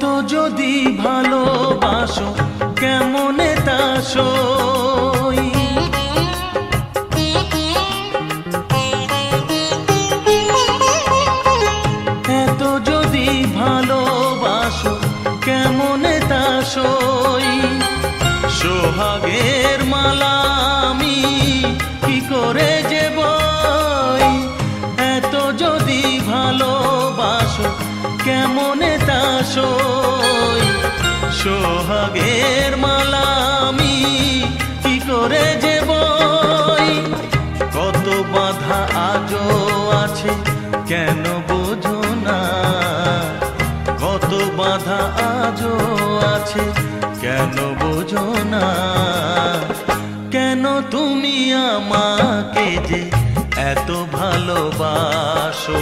এত যদি ভালোবাসো কেমনে তা সই। এত যদি ভালোবাসো কেমনে তা সই। সোহাগের মালা আমি কি করে যে বই। এত যদি ভালোবাসো কেমনে তা সই। সোহাগের মালা আমি কি করে যে বই। কত বাধা আজও আছে কেন বোঝো না। কত বাধা আজও আছে কেন বোঝো না। কেন তুমি আমাকে যে এত ভালোবাসো।